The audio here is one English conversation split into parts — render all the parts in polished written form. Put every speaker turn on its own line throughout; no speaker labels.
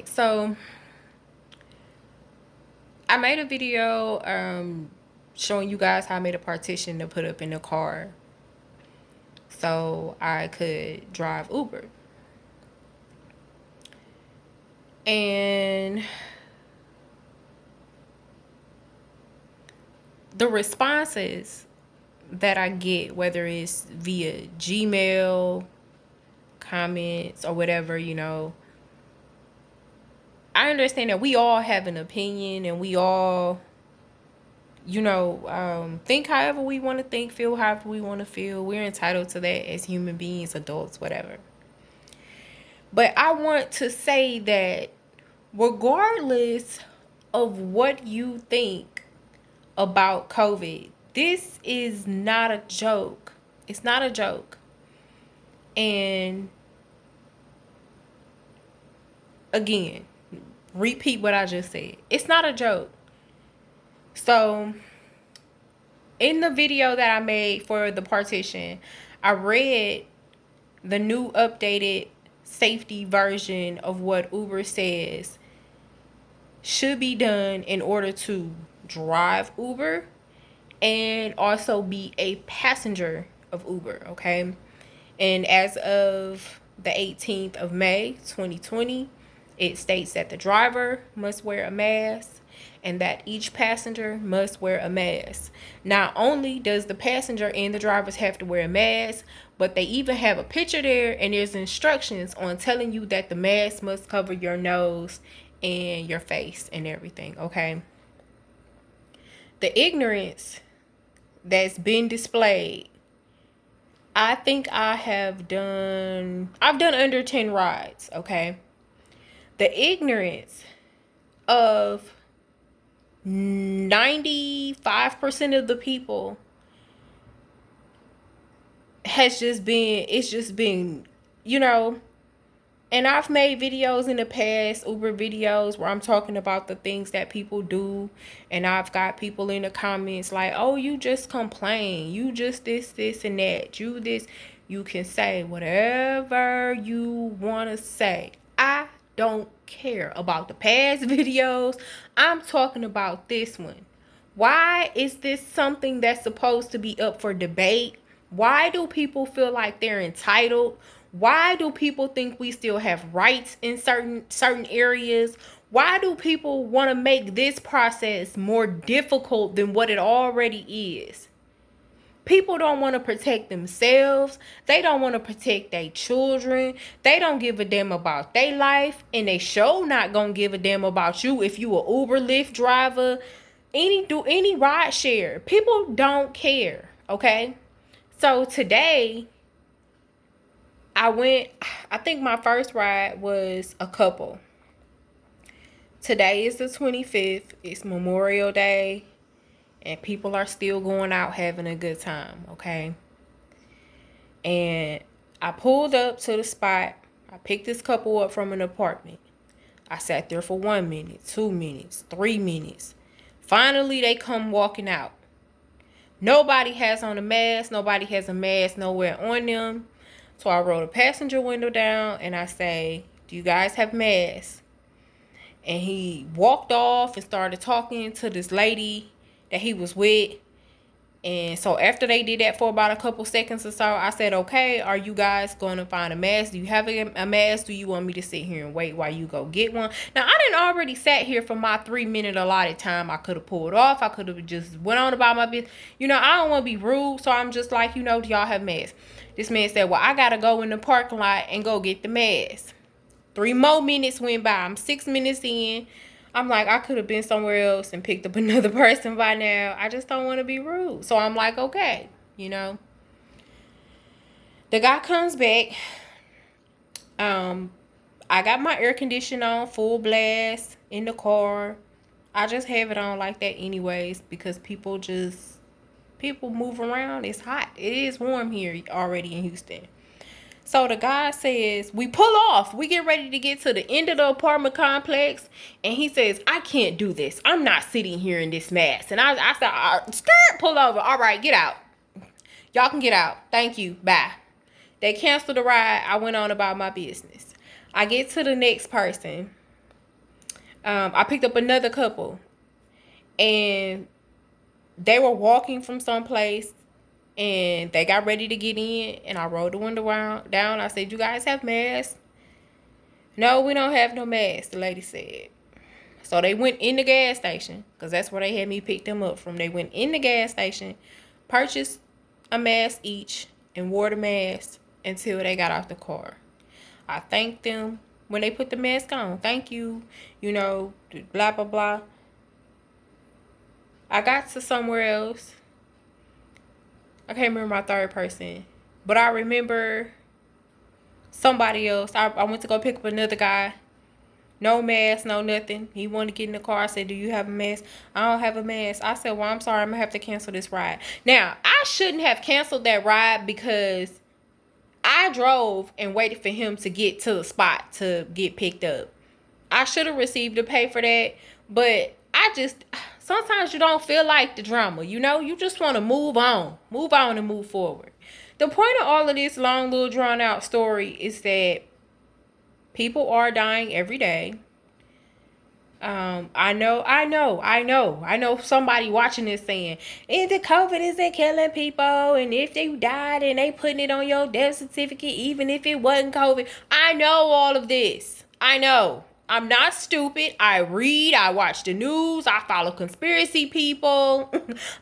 right. So I made a video showing you guys how I made a partition to put up in the car so I could drive Uber. And the responses that I get, whether it's via Gmail, comments, or whatever, I understand that we all have an opinion and we all, think however we want to think, feel however we want to feel. We're entitled to that as human beings, adults, whatever. But I want to say that regardless of what you think about COVID, this is not a joke. It's not a joke. And again, repeat what I just said. It's not a joke. So, in the video that I made for the partition, I read the new updated safety version of what Uber says should be done in order to drive Uber and also be a passenger of Uber, okay? And as of the 18th of May, 2020, it states that the driver must wear a mask and that each passenger must wear a mask. Not only does the passenger and the drivers have to wear a mask, but they even have a picture there and there's instructions on telling you that the mask must cover your nose and your face and everything, okay? The ignorance that's been displayed, I've done under 10 rides, okay? The ignorance of 95% of the people it's just been, and I've made videos in the past, Uber videos, where I'm talking about the things that people do. And I've got people in the comments like, oh, you just complain. You just this, and that. You this. You can say whatever you want to say. I don't care about the past videos. I'm talking about this one. Why is this something that's supposed to be up for debate? Why do people feel like they're entitled? Why do people think we still have rights in certain areas? Why do people want to make this process more difficult than what it already is? People don't want to protect themselves. They don't want to protect their children. They don't give a damn about their life. And they sure not gonna give a damn about you if you a Uber, Lyft driver, any ride share. People don't care, okay? So today, I think my first ride was a couple. Today is the 25th. It's Memorial Day. And people are still going out having a good time, okay? And I pulled up to the spot. I picked this couple up from an apartment. I sat there for 1 minute, 2 minutes, 3 minutes. Finally, they come walking out. Nobody has on a mask. Nobody has a mask nowhere on them. So I roll the passenger window down and I say, do you guys have masks? And he walked off and started talking to this lady that he was with. And so after they did that for about a couple seconds or so, I said, okay, are you guys going to find a mask? Do you have a mask? Do you want me to sit here and wait while you go get one? Now, I didn't already sat here for my 3-minute allotted time. I could have pulled off. I could have just went on about my business. I don't want to be rude. So I'm just like, do y'all have masks? This man said, well, I got to go in the parking lot and go get the mask. 3 more minutes went by. I'm 6 minutes in. I'm like, I could have been somewhere else and picked up another person by now. I just don't want to be rude. So I'm like, okay, The guy comes back. I got my air conditioner on full blast in the car. I just have it on like that anyways because people move around. It's hot. It is warm here already in Houston. So the guy says, we pull off. We get ready to get to the end of the apartment complex. And he says, I can't do this. I'm not sitting here in this mess. And I said, skirt, pull over. All right, get out. Y'all can get out. Thank you. Bye. They canceled the ride. I went on about my business. I get to the next person. I picked up another couple, and they were walking from someplace, and they got ready to get in, and I rolled the window down. I said, "You guys have masks?" "No, we don't have no masks," the lady said. So they went in the gas station, because that's where they had me pick them up from. They went in the gas station, purchased a mask each, and wore the mask until they got out the car. I thanked them when they put the mask on. "Thank you, blah, blah, blah." I got to somewhere else. I can't remember my third person, but I remember somebody else. I went to go pick up another guy. No mask, no nothing. He wanted to get in the car. I said, "Do you have a mask?" "I don't have a mask." I said, "Well, I'm sorry. I'm going to have to cancel this ride." Now, I shouldn't have canceled that ride because I drove and waited for him to get to the spot to get picked up. I should have received a pay for that, but sometimes you don't feel like the drama, you just want to move on and move forward. The point of all of this long little drawn out story is that people are dying every day. I know somebody watching this saying, "If the COVID isn't killing people, and if they died and they putting it on your death certificate, even if it wasn't COVID." I know all of this. I know. I'm not stupid. I read, I watch the news, I follow conspiracy people.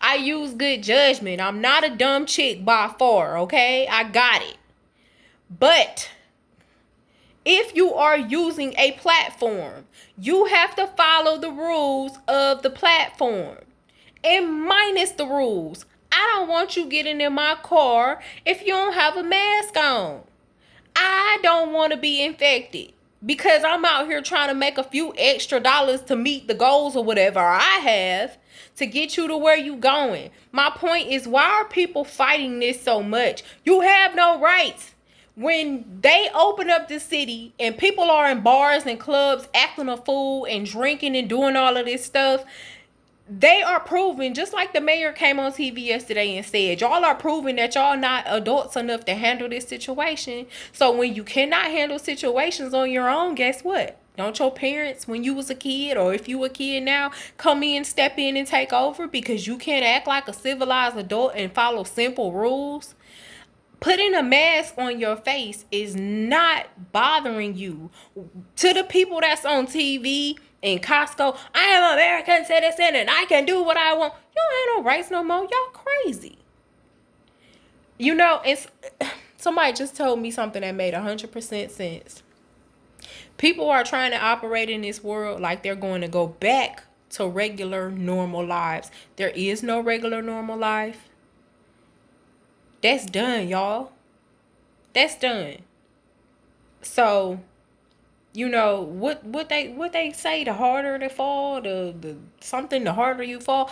I use good judgment. I'm not a dumb chick by far, okay? I got it. But if you are using a platform, you have to follow the rules of the platform. And minus the rules. I don't want you getting in my car if you don't have a mask on. I don't want to be infected because I'm out here trying to make a few extra dollars to meet the goals or whatever I have to get you to where you going. My point is, why are people fighting this so much? You have no rights. When they open up the city and people are in bars and clubs acting a fool and drinking and doing all of this stuff, they are proving, just like the mayor came on TV yesterday and said, y'all are proving that y'all not adults enough to handle this situation. So when you cannot handle situations on your own, guess what? Don't your parents, when you was a kid, or if you a kid now, come in, step in and take over because you can't act like a civilized adult and follow simple rules? Putting a mask on your face is not bothering you. To the people that's on TV in Costco, "I am an American citizen and I can do what I want." You don't have no rights no more. Y'all crazy. It's somebody just told me something that made 100% sense. People are trying to operate in this world like they're going to go back to regular normal lives. There is no regular normal life. That's done, y'all. That's done. So, what they say, the harder they fall, the harder you fall.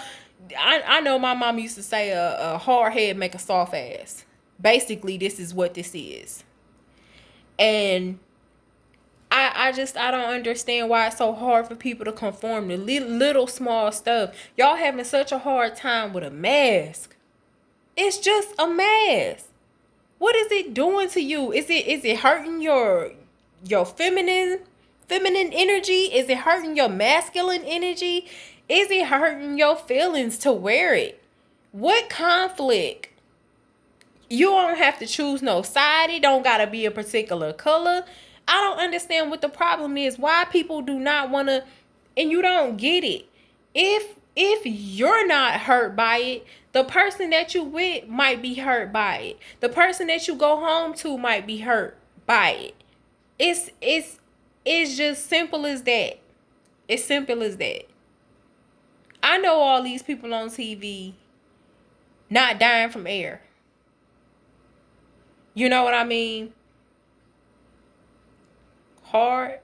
I know my mom used to say a hard head make a soft ass. Basically, this is what this is. And I don't understand why it's so hard for people to conform to little small stuff. Y'all having such a hard time with a mask. It's just a mask. What is it doing to you? Is it hurting your feminine energy? Is it hurting your masculine energy? Is it hurting your feelings to wear it? What conflict? You don't have to choose no side. It don't gotta be a particular color. I don't understand what the problem is. Why people do not want to, and you don't get it. If you're not hurt by it, the person that you with might be hurt by it. The person that you go home to might be hurt by it. It's just simple as that. It's simple as that. I know all these people on TV not dying from air. You know what I mean? Hard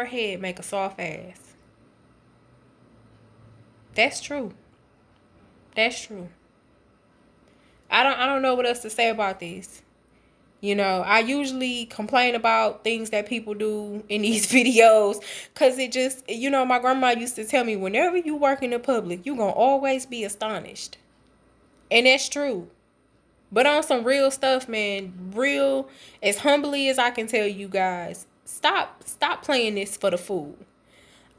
head make a soft ass. That's true. That's true. I don't know what else to say about this. I usually complain about things that people do in these videos because it just, my grandma used to tell me, whenever you work in the public, you're going to always be astonished. And that's true. But on some real stuff, man, real, as humbly as I can tell you guys, stop playing this for the fool.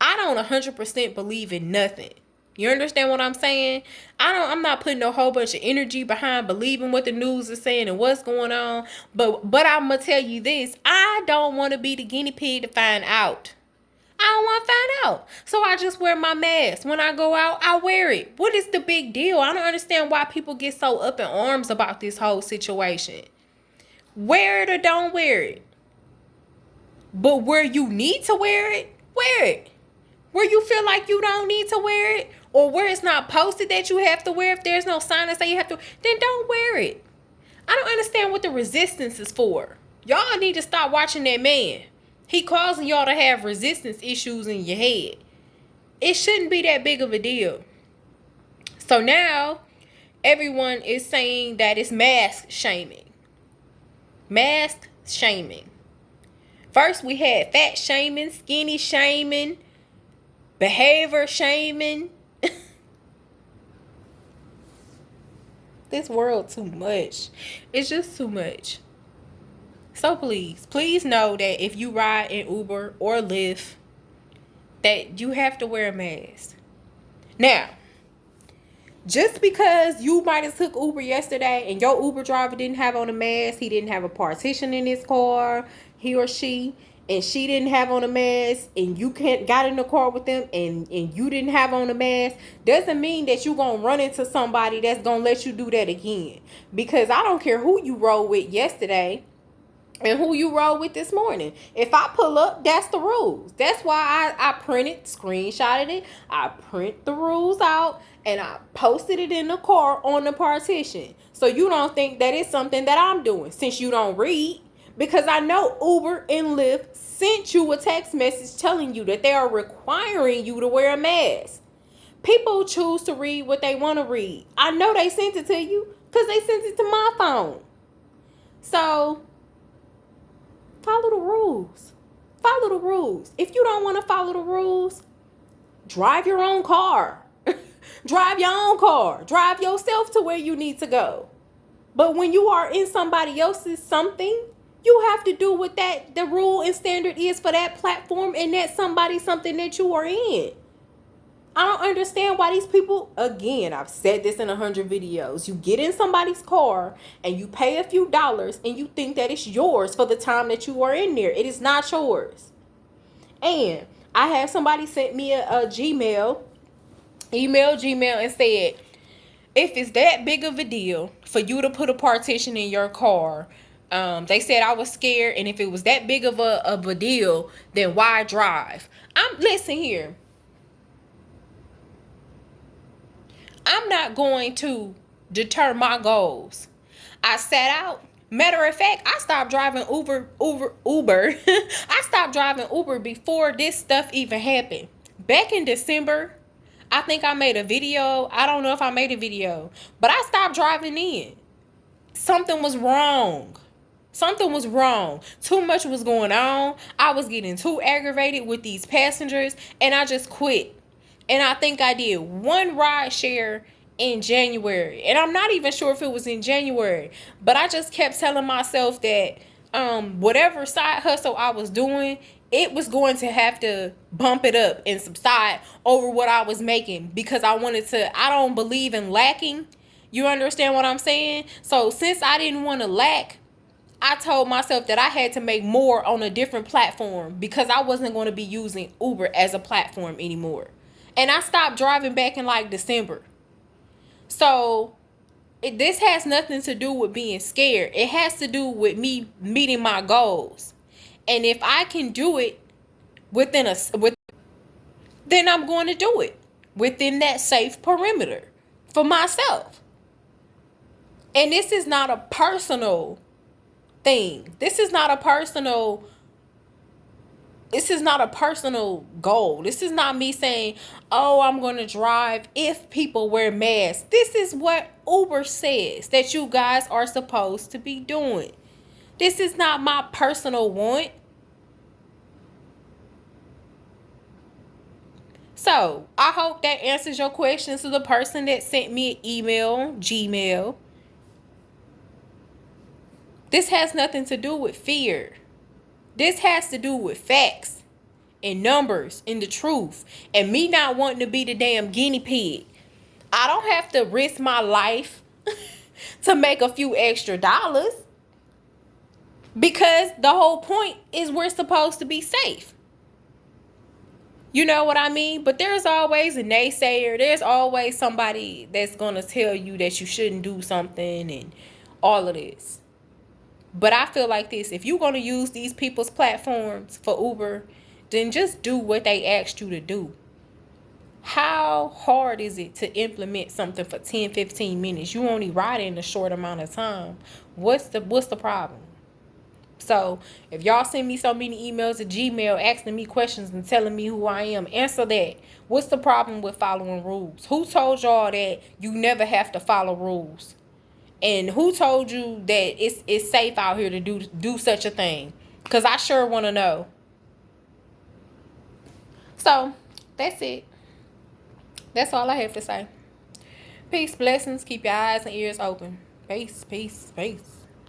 I don't 100% believe in nothing. You understand what I'm saying? I'm not putting a whole bunch of energy behind believing what the news is saying and what's going on. But I'm gonna tell you this. I don't want to be the guinea pig to find out. I don't want to find out. So I just wear my mask. When I go out, I wear it. What is the big deal? I don't understand why people get so up in arms about this whole situation. Wear it or don't wear it. But where you need to wear it. Where you feel like you don't need to wear it, or where it's not posted that you have to wear, if there's no sign that say you have to, then don't wear it. I don't understand what the resistance is for. Y'all need to stop watching that man. He causing y'all to have resistance issues in your head. It shouldn't be that big of a deal. So now, everyone is saying that it's mask shaming. Mask shaming. First, we had fat shaming, skinny shaming, behavior shaming. This world too much. It's just too much. So please know that if you ride in Uber or Lyft, that you have to wear a mask. Now, just because you might have took Uber yesterday and your Uber driver didn't have on a mask, he didn't have a partition in his car, he or she, and she didn't have on a mask, and you got in the car with them and you didn't have on a mask, doesn't mean that you're going to run into somebody that's going to let you do that again. Because I don't care who you rode with yesterday and who you rode with this morning. If I pull up, that's the rules. That's why I screenshotted it. I print the rules out and I posted it in the car on the partition. So you don't think that it's something that I'm doing since you don't read. Because I know Uber and Lyft sent you a text message telling you that they are requiring you to wear a mask. People choose to read what they want to read. I know they sent it to you because they sent it to my phone. So, follow the rules. Follow the rules. If you don't want to follow the rules, drive your own car. Drive your own car. Drive yourself to where you need to go. But when you are in somebody else's something, you have to do what the rule and standard is for that platform and that something that you are in. I don't understand why these people, again, I've said this in 100 videos. You get in somebody's car and you pay a few dollars and you think that it's yours for the time that you are in there. It is not yours. And I had somebody sent me a Gmail and said, if it's that big of a deal for you to put a partition in your car, they said I was scared, and if it was that big of a deal, then why drive? Listen here. I'm not going to deter my goals. I sat out. Matter of fact, I stopped driving Uber. I stopped driving Uber before this stuff even happened. Back in December, I think I made a video. I don't know if I made a video, but I stopped driving in. Something was wrong. Too much was going on. I was getting too aggravated with these passengers, and I just quit. And I think I did one ride share in January. And I'm not even sure if it was in January, but I just kept telling myself that whatever side hustle I was doing, it was going to have to bump it up and subside over what I was making, because I don't believe in lacking. You understand what I'm saying? So since I didn't want to lack, I told myself that I had to make more on a different platform, because I wasn't going to be using Uber as a platform anymore. And I stopped driving back in like December. So this has nothing to do with being scared. It has to do with me meeting my goals. And if I can do it then I'm going to do it within that safe perimeter for myself. And this is not a personal thing. This is not a personal goal. This is not me saying, oh, I'm going to drive if people wear masks. This is what Uber says that you guys are supposed to be doing. This is not my personal want. So I hope that answers your questions to the person that sent me an email, Gmail. This has nothing to do with fear. This has to do with facts and numbers and the truth, and me not wanting to be the damn guinea pig. I don't have to risk my life to make a few extra dollars, because the whole point is we're supposed to be safe. You know what I mean? But there's always a naysayer. There's always somebody that's going to tell you that you shouldn't do something and all of this. But I feel like this. If you're going to use these people's platforms for Uber, then just do what they asked you to do. How hard is it to implement something for 10, 15 minutes? You only ride in a short amount of time. What's the problem? So if y'all send me so many emails at Gmail asking me questions and telling me who I am, answer that. What's the problem with following rules? Who told y'all that you never have to follow rules? And who told you that it's safe out here to do such a thing? Because I sure want to know. So that's it. That's all I have to say. Peace, blessings. Keep your eyes and ears open. Peace, peace, peace.